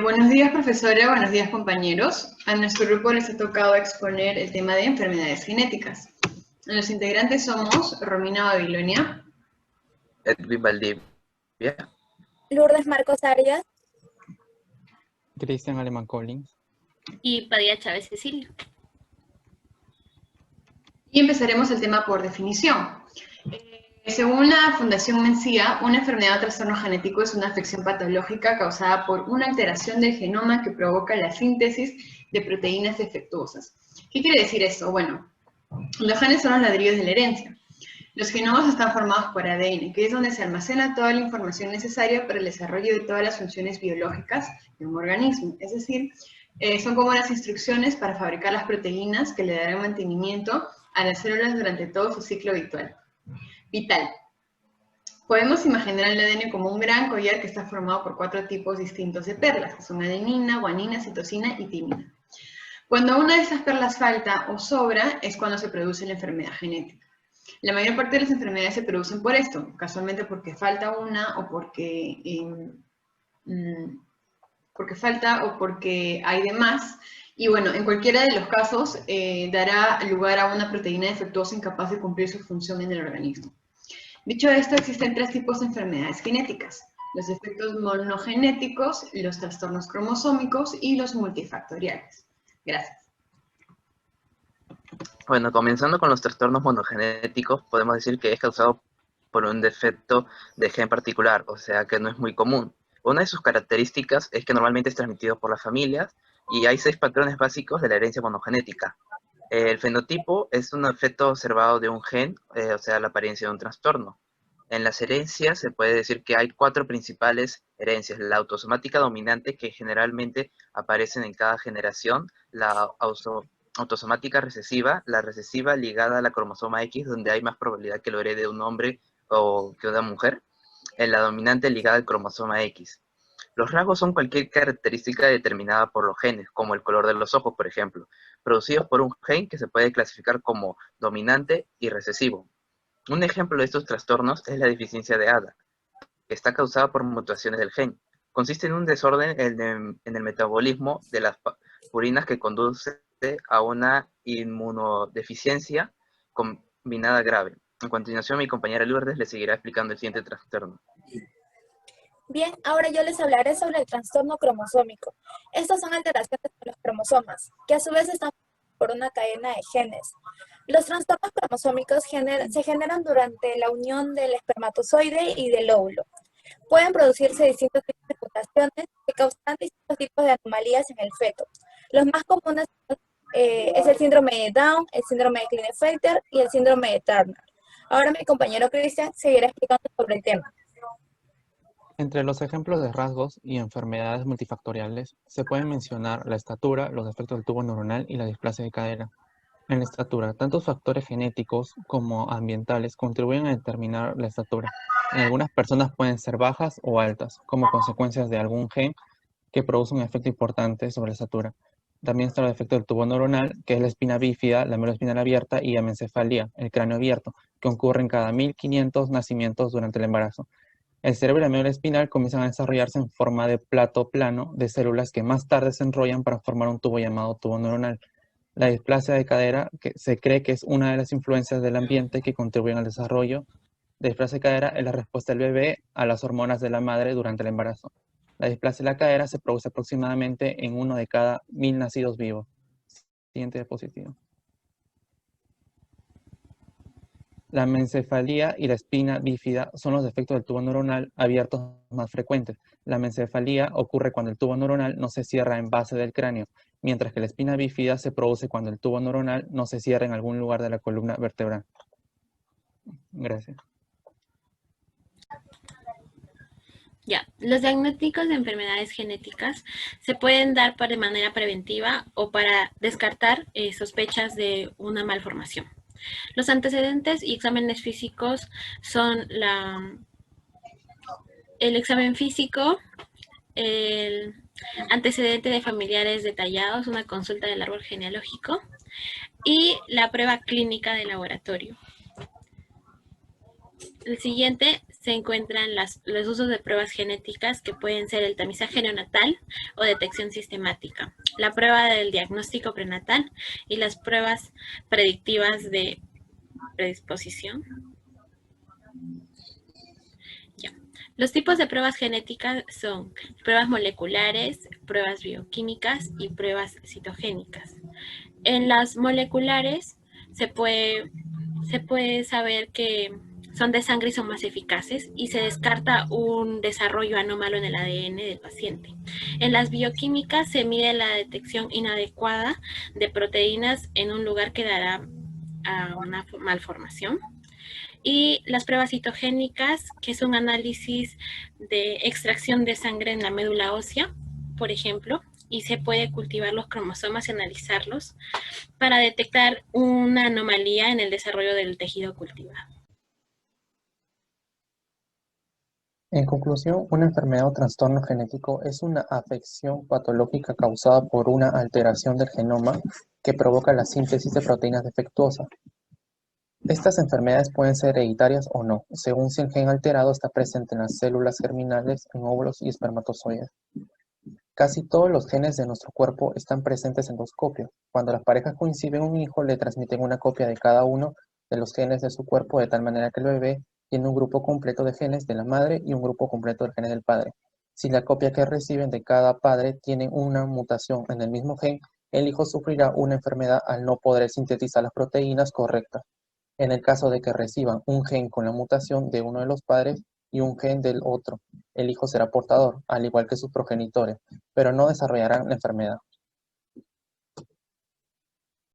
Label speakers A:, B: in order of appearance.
A: Buenos días, profesora. Buenos días, compañeros. A nuestro grupo les ha tocado exponer el tema de enfermedades genéticas. Los integrantes somos Romina Babilonia,
B: Edwin Valdivia,
C: Lourdes Marcos Arias
D: Cristian Alemán Collins
E: y Padilla Chávez Cecilio.
A: y empezaremos el tema por definición. Según la Fundación Mencía, una enfermedad o trastorno genético es una afección patológica causada por una alteración del genoma que provoca la síntesis de proteínas defectuosas. ¿Qué quiere decir eso? Bueno, los genes son los ladrillos de la herencia. Los genomas están formados por ADN, que es donde se almacena toda la información necesaria para el desarrollo de todas las funciones biológicas de un organismo. Es decir, son como las instrucciones para fabricar las proteínas que le darán mantenimiento a las células durante todo su ciclo vital. Podemos imaginar el ADN como un gran collar que está formado por 4 tipos distintos de perlas, que son adenina, guanina, citosina y timina. Cuando una de esas perlas falta o sobra, es cuando se produce la enfermedad genética. La mayor parte de las enfermedades se producen por esto, casualmente porque falta una o porque falta o porque hay de más. Y bueno, en cualquiera de los casos dará lugar a una proteína defectuosa incapaz de cumplir su función en el organismo. Dicho esto, existen 3 tipos de enfermedades genéticas: los defectos monogenéticos, los trastornos cromosómicos y los multifactoriales. Gracias.
B: Bueno, comenzando con los trastornos monogenéticos, podemos decir que es causado por un defecto de gen particular, o sea que no es muy común. Una de sus características es que normalmente es transmitido por las familias y hay 6 patrones básicos de la herencia monogenética. El fenotipo es un efecto observado de un gen, o sea, la apariencia de un trastorno. En las herencias se puede decir que hay 4 principales herencias: la autosomática dominante, que generalmente aparecen en cada generación; la autosomática recesiva, la recesiva ligada a la cromosoma X, donde hay más probabilidad que lo herede un hombre o que una mujer; en la dominante ligada al cromosoma X. Los rasgos son cualquier característica determinada por los genes, como el color de los ojos, por ejemplo, producidos por un gen que se puede clasificar como dominante y recesivo. Un ejemplo de estos trastornos es la deficiencia de ADA, que está causada por mutaciones del gen. Consiste en un desorden en el metabolismo de las purinas que conduce a una inmunodeficiencia combinada grave. A continuación, mi compañera Lourdes le seguirá explicando el siguiente trastorno.
C: Bien, ahora yo les hablaré sobre el trastorno cromosómico. Estas son alteraciones de los cromosomas, que a su vez están por una cadena de genes. Los trastornos cromosómicos se generan durante la unión del espermatozoide y del óvulo. Pueden producirse distintos tipos de mutaciones que causan distintos tipos de anomalías en el feto. Los más comunes es el síndrome de Down, el síndrome de Klinefelter y el síndrome de Turner. Ahora mi compañero Cristian seguirá explicando sobre el tema.
D: Entre los ejemplos de rasgos y enfermedades multifactoriales se pueden mencionar la estatura, los defectos del tubo neuronal y la displasia de cadera. En la estatura, tantos factores genéticos como ambientales contribuyen a determinar la estatura. En algunas personas pueden ser bajas o altas, como consecuencias de algún gen que produce un efecto importante sobre la estatura. También está el efecto del tubo neuronal, que es la espina bífida, la médula espinal abierta y amencefalía, el cráneo abierto, que ocurren cada 1500 nacimientos durante el embarazo. El cerebro y la médula espinal comienzan a desarrollarse en forma de plato plano de células que más tarde se enrollan para formar un tubo llamado tubo neuronal. La displasia de cadera, que se cree que es una de las influencias del ambiente que contribuyen al desarrollo. La displasia de cadera es la respuesta del bebé a las hormonas de la madre durante el embarazo. La displasia de la cadera se produce aproximadamente en 1 de cada 1000 nacidos vivos. Siguiente diapositiva. La mencefalía y la espina bífida son los defectos del tubo neuronal abiertos más frecuentes. La mencefalía ocurre cuando el tubo neuronal no se cierra en base del cráneo, mientras que la espina bífida se produce cuando el tubo neuronal no se cierra en algún lugar de la columna vertebral. Gracias.
E: Ya, los diagnósticos de enfermedades genéticas se pueden dar de manera preventiva o para descartar sospechas de una malformación. Los antecedentes y exámenes físicos son el examen físico, el antecedente de familiares detallados, una consulta del árbol genealógico y la prueba clínica de laboratorio. El siguiente se encuentran los usos de pruebas genéticas que pueden ser el tamizaje neonatal o detección sistemática, la prueba del diagnóstico prenatal y las pruebas predictivas de predisposición. Ya. Los tipos de pruebas genéticas son pruebas moleculares, pruebas bioquímicas y pruebas citogénicas. En las moleculares se puede saber que son de sangre y son más eficaces y se descarta un desarrollo anómalo en el ADN del paciente. En las bioquímicas se mide la detección inadecuada de proteínas en un lugar que dará a una malformación. Y las pruebas citogénicas, que es un análisis de extracción de sangre en la médula ósea, por ejemplo, y se puede cultivar los cromosomas y analizarlos para detectar una anomalía en el desarrollo del tejido cultivado.
D: En conclusión, una enfermedad o trastorno genético es una afección patológica causada por una alteración del genoma que provoca la síntesis de proteínas defectuosas. Estas enfermedades pueden ser hereditarias o no, según si el gen alterado está presente en las células germinales, en óvulos y espermatozoides. Casi todos los genes de nuestro cuerpo están presentes en dos copias. Cuando las parejas coinciden un hijo, le transmiten una copia de cada uno de los genes de su cuerpo, de tal manera que el bebé tiene un grupo completo de genes de la madre y un grupo completo de genes del padre. Si la copia que reciben de cada padre tiene una mutación en el mismo gen, el hijo sufrirá una enfermedad al no poder sintetizar las proteínas correctas. En el caso de que reciban un gen con la mutación de uno de los padres y un gen del otro, el hijo será portador, al igual que sus progenitores, pero no desarrollarán la enfermedad.